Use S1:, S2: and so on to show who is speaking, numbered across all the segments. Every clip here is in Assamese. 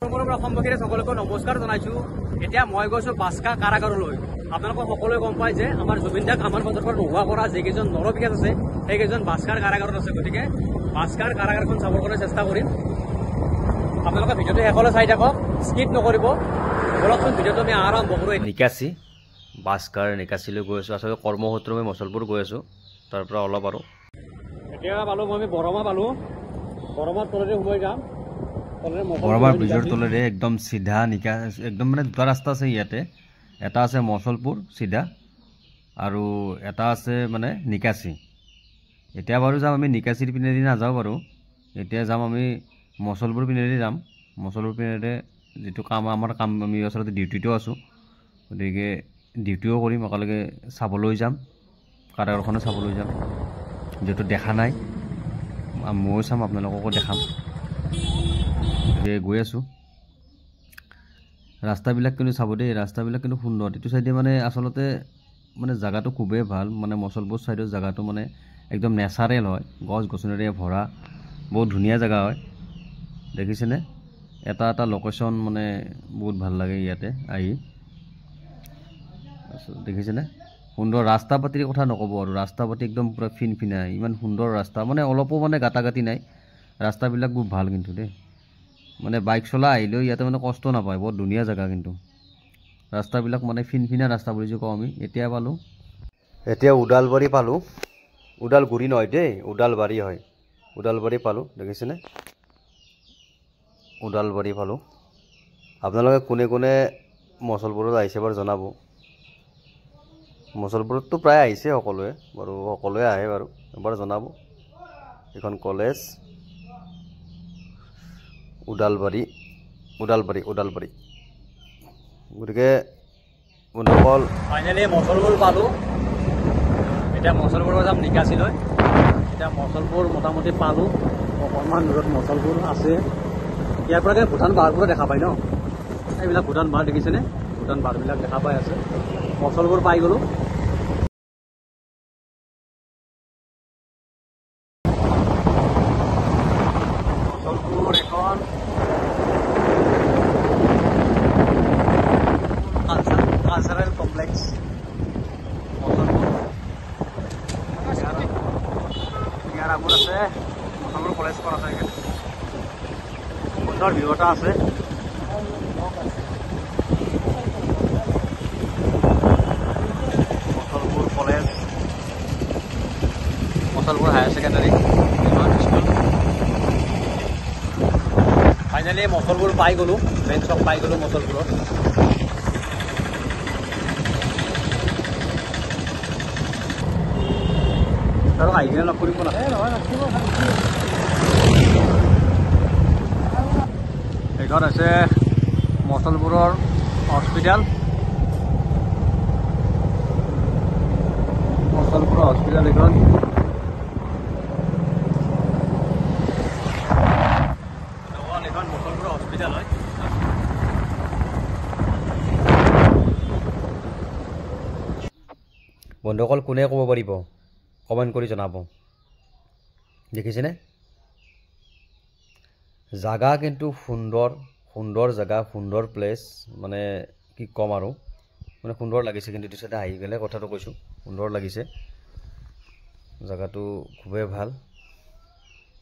S1: দৰ্শকৰ পৰা অসমবাসীৰে সকলোকে নমস্কাৰ জনাইছো। এতিয়া মই গৈছো বাস্কা কাৰাগাৰলৈ। আপোনালোকে সকলোৱে গম পায় যে আমাৰ জুবিন দাক আমাৰ মাজৰ পৰা নোহোৱা কৰা যিকেইজন নৰপিয়াজ আছে সেইকেইজন বাস্কাৰ কাৰাগাৰত আছে। গতিকে বাস্কাৰ কাৰাগাৰখন চাবৰ কাৰণে চেষ্টা কৰিম। আপোনালোকে ভিডিঅ'টো শেষলৈ চাই থাকক, স্কিপ নকৰিব। বলকচোন ভিডিঅ'টো আমি আৰম্ভ কৰোঁ। নিকাচি বাস্কাৰ নিকাচিলৈ গৈ আছোঁ। আচলতে কৰ্মসূত্ৰে মই মচলপুৰ গৈ আছোঁ, তাৰ পৰা অলপ আৰু এতিয়া পালোঁ আমি বৰমা পালোঁ। বৰমাৰ তলেৰে সোমাই যাম। বৰমাৰ ব্ৰিজৰ তলেৰে একদম চিধা নিকাচ একদম মানে দুটা ৰাস্তা আছে ইয়াতে। এটা আছে মচলপুৰ চিধা আৰু এটা আছে মানে নিকাচি। এতিয়া বাৰু যাম আমি নিকাচিৰ পিনেদি নাযাওঁ বাৰু, এতিয়া যাম আমি মচলপুৰ পিনেদি যাম। মচলপুৰ পিনেৰে যিটো কাম আমাৰ কাম আমি আচলতে ডিউটিটো আছোঁ, গতিকে ডিউটিও কৰিম, একেলগে চাবলৈ যাম, কাৰাগাৰখনো চাবলৈ যাম। যিহেতু দেখা নাই ময়ো চাম, আপোনালোককো দেখাম। গৈ আছোঁ। ৰাস্তাবিলাক কিন্তু চাব দেই, ৰাস্তাবিলাক কিন্তু সুন্দৰ। এইটো চাইডে মানে আচলতে মানে জেগাটো খুবেই ভাল। মানে মচলপুৰ চাইডৰ জেগাটো মানে একদম নেচাৰেল হয়, গছ গছনিৰে ভৰা, বহুত ধুনীয়া জেগা হয়। দেখিছেনে? এটা এটা লোকেশ্যন মানে বহুত ভাল লাগে ইয়াতে আহি। দেখিছেনে? সুন্দৰ ৰাস্তা পাতিৰ কথা নক'ব আৰু, ৰাস্তা পাতি একদম পূৰা ফিনফিনাই, ইমান সুন্দৰ ৰাস্তা, মানে অলপো মানে গাঁটাগাঁটি নাই। ৰাস্তাবিলাক বহুত ভাল কিন্তু দেই, মানে বাইক চলাই আহিলেও ইয়াতে মানে কষ্ট নাপায়। বৰ ধুনীয়া জেগা কিন্তু ৰাস্তাবিলাক, মানে ফিনফিনা ৰাস্তা বুলি যে কওঁ আমি। এতিয়া পালোঁ, এতিয়া ওদালবাৰী পালোঁ। ওদালগুৰি নহয় দেই, ওদালবাৰী হয়। ওদালবাৰী পালোঁ, দেখিছেনে? ওদালবাৰী পালোঁ। আপোনালোকে কোনে কোনে মচলপুৰত আহিছে বাৰু জনাব। মচলপুৰততো প্ৰায় আহিছে সকলোৱে বাৰু, সকলোৱে আহে বাৰু, এবাৰ জনাব। এইখন কলেজ ওদালবাৰী, ওদালবাৰী, ওদালবাৰী। গতিকে বন্ধুসকল ফাইনেলি মচলপুৰ পালোঁ। এতিয়া মচলপুৰৰ যাম নিকাচিলৈ। এতিয়া মচলপুৰ মোটামুটি পালোঁ, অকণমান দূৰত মচলপুৰ আছে। ইয়াৰ পৰা ভূটান পাহাৰবোৰো দেখা পায় ন, এইবিলাক ভূটান পাহাৰ দেখিছেনে? ভূটান পাহাৰবিলাক দেখা পাই আছে। মচলপুৰ পাই গ'লোঁ। মচলপুৰ এখন কালচাৰেল কমপ্লেক্স মচলপুৰ। ইয়াৰ আগত আছে মচলপুৰ কলেজখন আছে। এইখিনি সুন্দৰ ভিউ এটা আছে। Machalpur college, Machalpur higher secondary school. Finally Machalpur পাই গ'লোঁ, মেইন চক পাই গ'লোঁ মচলপুৰত। আৰু আহি কিনে লগ কৰিব নালাগে নহয়। এইখন আছে মচলপুৰৰ হস্পিটেল। মচলপুৰৰ হস্পিটেল এইখন। এইখন মচলপুৰৰ হস্পিটেল হয়। বন্ধুসকল কোনে ক'ব পাৰিব, কমেণ্ট কৰি জনাব। দেখিছেনে? জাগা কিন্তু সুন্দৰ, সুন্দৰ জেগা, সুন্দৰ প্লেচ, মানে কি ক'ম আৰু, মানে সুন্দৰ লাগিছে। কিন্তু এইটো চাইডে আহি গ'লে কথাটো কৈছোঁ, সুন্দৰ লাগিছে জেগাটো, খুবেই ভাল।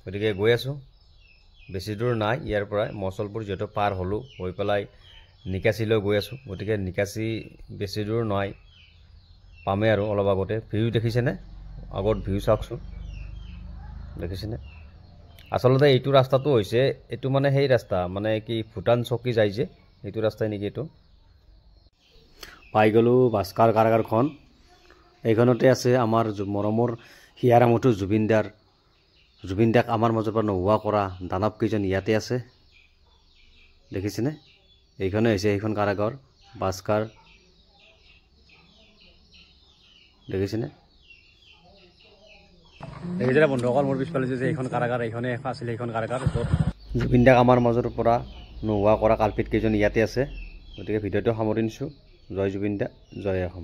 S1: গতিকে গৈ আছোঁ, বেছি দূৰ নাই ইয়াৰ পৰাই। মচলপুৰ যিহেতু পাৰ হ'লোঁ, হৈ পেলাই নিকাচিলৈ গৈ আছোঁ। গতিকে নিকাচি বেছি দূৰ নহয়, পামেই আৰু অলপ আগতে। ভিউ দেখিছেনে? আগত ভিউ চাওকচোন, দেখিছেনে? আচলতে এইটো ৰাস্তাটো হৈছে, এইটো মানে সেই ৰাস্তা, মানে কি ভূটান চকী যায় যে, এইটো ৰাস্তাই নেকি এইটো। পাই গ'লোঁ বাস্কাৰ কাৰাগাৰখন। এইখনতে আছে আমাৰ মৰমৰ হিয়াৰামঠু জুবিন দাৰ, জুবিন দাক আমাৰ মাজৰ পৰা নোহোৱা কৰা দানৱ কেইজন ইয়াতে আছে। দেখিছেনে? এইখনে হৈছে সেইখন কাৰাগাৰ, বাস্কাৰ। দেখিছেনে? দেখিছেনে বন্ধুসকল, মোৰ পিছফালে যে এইখন কাৰাগাৰ, এইখনে আছিলে এইখন কাৰাগাৰ, য'ত জুবিন দাক আমাৰ মাজৰ পৰা নোহোৱা কৰা কালপিত কেইজন ইয়াতে আছে। গতিকে ভিডিঅ'টো সামৰি নিছোঁ। জয় জুবিন দা, জয় অসম।